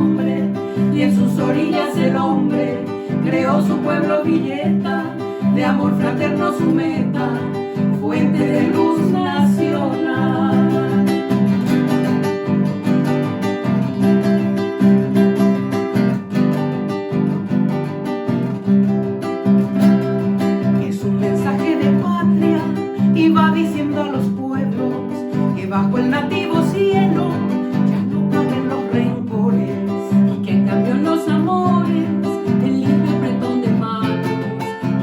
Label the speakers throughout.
Speaker 1: nombre, y en sus orillas el hombre creó su pueblo Villeta, de amor fraterno su meta, fuente de luz nacional. Es un mensaje de patria y va diciendo a los pueblos que bajo el nativo cielo ya no caben los rencores,
Speaker 2: y que en cambio los amores, el libre apretón de manos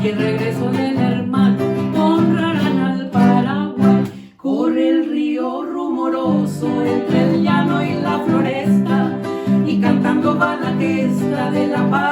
Speaker 2: y el regreso del hermano honrarán al Paraguay.
Speaker 1: corre el río rumoroso entre el llano y la floresta, y cantando va la gesta de la paz